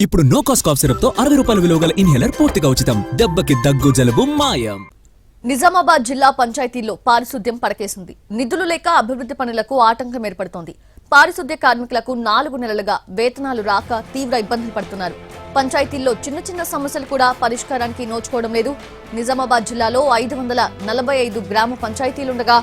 ఇప్పుడు no cost cough syrup తో 60 రూపాయల విలువ గల ఇన్హేలర్ పూర్తిగా ఉచితం. దెబ్బకి దగ్గు జలుబు మాయం. నిజామాబాద్ జిల్లా పంచాయతీల్లో పారిశుద్ధ్యం పడకేసింది. నిధులు లేక అభివృద్ధి పనులకు ఆటంకం ఏర్పడుతోంది. పారిశుద్ధ్య కార్మికులకు 4 నెలలుగా వేతనాలు రాక తీవ్ర ఇబ్బందులు పడుతున్నారు. పంచాయతీల్లో చిన్న చిన్న సమస్యలు కూడా పరిష్కారానికి నోచుకోవడం లేదు. నిజామాబాద్ జిల్లాలో 545 గ్రామ పంచాయతీలుండగా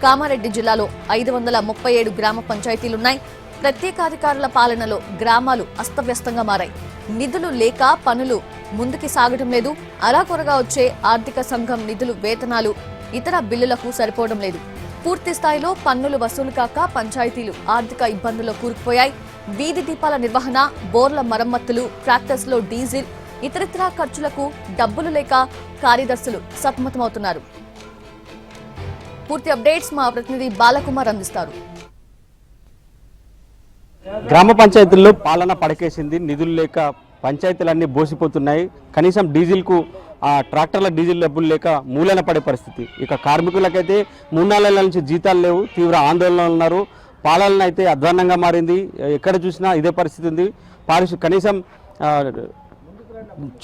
కామారెడ్డి జిల్లాలో 537 గ్రామ పంచాయతీలున్నాయి. ప్రత్యేకాధికారుల పాలనలో గ్రామాలు అస్తవ్యస్తంగా మారాయి. నిధులు లేక పనులు ముందుకు సాగడం లేదు. అరాకొరగా వచ్చే ఆర్థిక సంఘం నిధులు, వేతనాలు, ఇతర బిల్లులకు సరిపోవడం లేదు. పూర్తి స్థాయిలో పన్నులు వసూలు కాక పంచాయతీలు ఆర్థిక ఇబ్బందుల్లో కూరుకుపోయాయి. వీధి దీపాల నిర్వహణ, బోర్ల మరమ్మతులు, ట్రాక్టర్స్లో డీజిల్, ఇతరితర ఖర్చులకు డబ్బులు లేక కార్యదర్శులు సతమతమవుతున్నారు. పూర్తి అప్డేట్స్ మా ప్రతినిధి బాలకుమార్ అందిస్తారు. గ్రామ పంచాయతీల్లో పాలన పడకేసింది. నిధులు లేక పంచాయతీలన్నీ బోసిపోతున్నాయి. కనీసం డీజిల్కు ట్రాక్టర్ల డీజిల్ డబ్బులు లేక మూలన పడే పరిస్థితి. ఇక కార్మికులకైతే 3-4 నెలల నుంచి జీతాలు లేవు. తీవ్ర ఆందోళనలు ఉన్నారు. పాలన అయితే అధ్వాన్నంగా మారింది. ఎక్కడ చూసినా ఇదే పరిస్థితి ఉంది. కనీసం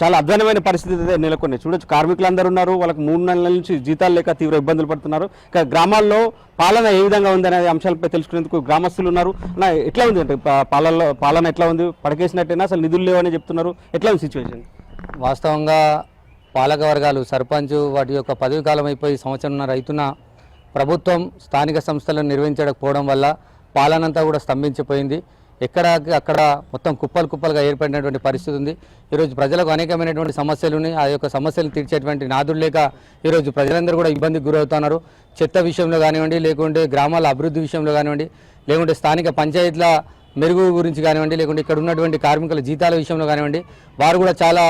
చాలా అధ్వానమైన పరిస్థితి అయితే నెలకొంది. చూడొచ్చు, కార్మికులందరూ ఉన్నారు. వాళ్ళకి 3 నెలల నుంచి జీతాలు లేక తీవ్ర ఇబ్బందులు పడుతున్నారు. ఇక గ్రామాల్లో పాలన ఏ విధంగా ఉంది అనే అంశాలపై తెలుసుకునేందుకు గ్రామస్తులు ఉన్నారు. ఎట్లా ఉంది అంటే పాలన ఎట్లా ఉంది? పడకేసినట్టేనా? అసలు నిధులు లేవని చెప్తున్నారు. ఎట్లా ఉంది సిచ్యువేషన్? వాస్తవంగా పాలక వర్గాలు, సర్పంచ్ వాటి యొక్క పదవి కాలం అయిపోయి సంవత్సరంన్నర అవుతున్న ప్రభుత్వం స్థానిక సంస్థలను నిర్వహించకపోవడం వల్ల పాలన అంతా కూడా స్తంభించిపోయింది. అక్కడ మొత్తం కుప్పలుగా ఏర్పడినటువంటి పరిస్థితి ఉంది. ఈరోజు ప్రజలకు అనేకమైనటువంటి సమస్యలు ఉన్నాయి. ఆ యొక్క సమస్యలు తీర్చేటువంటి నాదులు లేక ఈరోజు ప్రజలందరూ కూడా ఇబ్బందికి గురవుతున్నారు. చెత్త విషయంలో కానివ్వండి, లేకుంటే గ్రామాల అభివృద్ధి విషయంలో కానివ్వండి, లేకుంటే స్థానిక పంచాయతీల మెరుగు గురించి కానివ్వండి, లేకుంటే ఇక్కడ ఉన్నటువంటి కార్మికుల జీతాల విషయంలో కానివ్వండి, వారు కూడా చాలా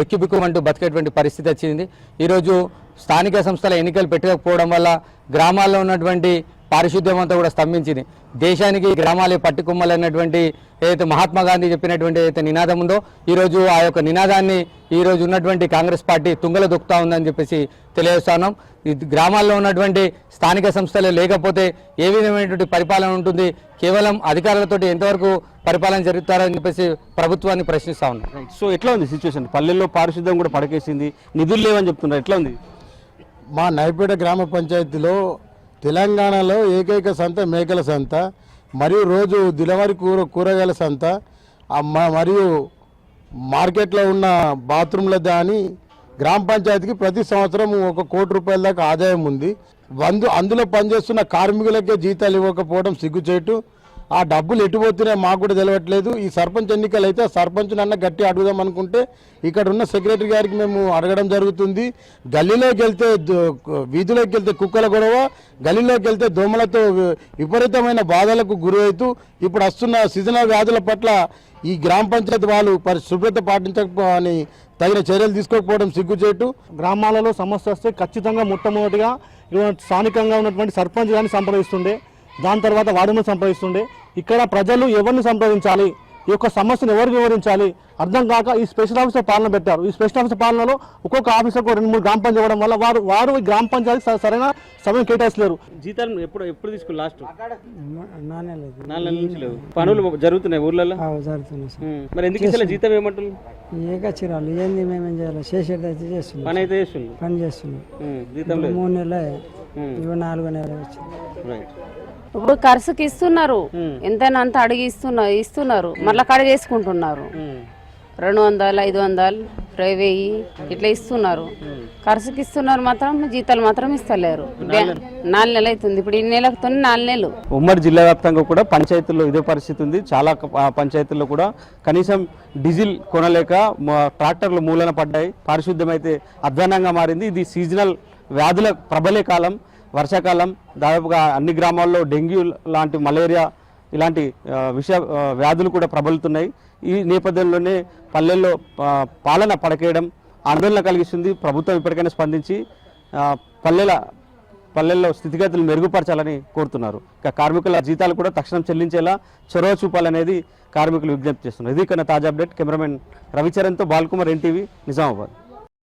బిక్కుమంటూ బతికేటువంటి పరిస్థితి వచ్చింది. ఈరోజు స్థానిక సంస్థల ఎన్నికలు పెట్టకపోవడం వల్ల గ్రామాల్లో ఉన్నటువంటి పారిశుద్ధ్యం అంతా కూడా స్తంభించింది. దేశానికి గ్రామాలే పట్టుకుమ్మలన్నటువంటి ఏదైతే మహాత్మా గాంధీ చెప్పినటువంటి ఏదైతే నినాదం ఉందో, ఈరోజు ఆ యొక్క నినాదాన్ని ఈరోజు ఉన్నటువంటి కాంగ్రెస్ పార్టీ తుంగలో దొక్కుతా ఉందని చెప్పేసి తెలియజేస్తున్నాం. గ్రామాల్లో ఉన్నటువంటి స్థానిక సంస్థలు లేకపోతే ఏ విధమైనటువంటి పరిపాలన ఉంటుంది? కేవలం అధికారులతోటి ఎంతవరకు పరిపాలన జరుగుతారని చెప్పేసి ప్రభుత్వాన్ని ప్రశ్నిస్తా ఉన్నాం. సో ఎట్లా ఉంది సిచ్యువేషన్? పల్లెల్లో పారిశుద్ధ్యం కూడా పడకేసింది. నిధులు లేవని చెప్తున్నారు. ఎట్లా ఉంది? మా నైపేట గ్రామ పంచాయతీలో తెలంగాణలో ఏకైక సంత మేకల సంత, మరియు రోజు దిలవారి కూరగాయల సంత, మరియు మార్కెట్లో ఉన్న బాత్రూంల దాని గ్రామ పంచాయతీకి ప్రతి సంవత్సరం 1 కోటి రూపాయల దాకా ఆదాయం ఉంది. అందులో పనిచేస్తున్న కార్మికులకే జీతాలు ఇవ్వకపోవడం సిగ్గుచేటు. ఆ డబ్బులు ఎటుపోతున్నాయో మాకు కూడా తెలియట్లేదు. ఈ సర్పంచ్ ఎన్నికలు అయితే సర్పంచ్ నన్న గట్టి అడుగుదాం అనుకుంటే ఇక్కడ ఉన్న సెక్రటరీ గారికి మేము అడగడం జరుగుతుంది. గల్లీలోకి వెళ్తే వీధిలోకి వెళ్తే కుక్కల గొడవ, గల్లీలోకి వెళ్తే దోమలతో విపరీతమైన బాధలకు గురి అవుతూ ఇప్పుడు వస్తున్న సీజనల్ వ్యాధుల పట్ల ఈ గ్రామ పంచాయతీ వాళ్ళు శుభ్రత పాటించకపోని తగిన చర్యలు తీసుకోకపోవడం సిగ్గుచేటు. గ్రామాలలో సమస్య వస్తే ఖచ్చితంగా మొట్టమొదటిగా స్థానికంగా ఉన్నటువంటి సర్పంచ్ గారిని సంప్రదిస్తుండే, దాని తర్వాత వార్డును సంప్రదిస్తుండే. ఇక్కడ ప్రజలు ఎవరిని సంప్రదించాలి, ఈ యొక్క సమస్యను ఎవరు వివరించాలి అర్థం కాక ఈ స్పెషల్ ఆఫీసర్ పాలన పెట్టారు. ఈ స్పెషల్ ఆఫీసర్ పాలనలో ఒక్కొక్క ఆఫీసర్కు 2-3 గ్రామ పంచాయతీ ఇవ్వడం వల్ల వారు ఈ గ్రామ పంచాయతీ సరైన సమయం కేటాయిస్తలేరు. జీతాలు ఎప్పుడు తీసుకుని లాస్ట్ 4 నెలల నుంచి లేవు. పనులు జరుగుతున్నాయి ఊర్లలో. మరి ఎందుకు ఇస్తలే జీతం? ఏమంటారు? ఏకచ్చిరాలు ఏంది, మేమేం చేయాలి? చేసేదైతే చేస్తున్నాం, పని అయితే చేస్తున్నాం. జీతం 3 నెలలే, 4 నెలలు వచ్చింది. ఇప్పుడు ఖర్చుకి ఇస్తున్నారు, ఎంతైనా అంత అడిగి ఇస్తున్నారు, మళ్ళీ కడిగేసుకుంటున్నారు. 200, 500, 1000 ఇట్లా ఇస్తున్నారు. ఖర్చుకి ఇస్తున్నారు, మాత్రం జీతాలు మాత్రం ఇస్తలేరు. 4 నెలలు అవుతుంది. ఇప్పుడు ఈ నెలతో 4 నెలలు. ఉమ్మడి జిల్లా వ్యాప్తంగా కూడా పంచాయతీల్లో ఇదే పరిస్థితి ఉంది. చాలా పంచాయతీల్లో కూడా కనీసం డీజిల్ కొనలేక ట్రాక్టర్లు మూలన పడ్డాయి. పారిశుద్ధ్యం అయితే అధ్వానంగా మారింది. ఇది సీజనల్ వ్యాధుల ప్రబలే కాలం. వర్షాకాలం దాదాపుగా అన్ని గ్రామాల్లో డెంగ్యూ లాంటి, మలేరియా ఇలాంటి వ్యాధులు కూడా ప్రబలుతున్నాయి. ఈ నేపథ్యంలోనే పల్లెల్లో పాలన పడకేయడం ఆందోళన కలిగిస్తుంది. ప్రభుత్వం ఇప్పటికైనా స్పందించి పల్లెల్లో స్థితిగతులు మెరుగుపరచాలని కోరుతున్నారు. ఇక కార్మికుల జీతాలు కూడా తక్షణం చెల్లించేలా చొరవ చూపాలనేది కార్మికులు విజ్ఞప్తి చేస్తున్నారు. ఇది కన్నా తాజా అప్డేట్. కెమెరామెన్ రవిచరణ్తో బాల్కుమార్, NTV, నిజామాబాద్.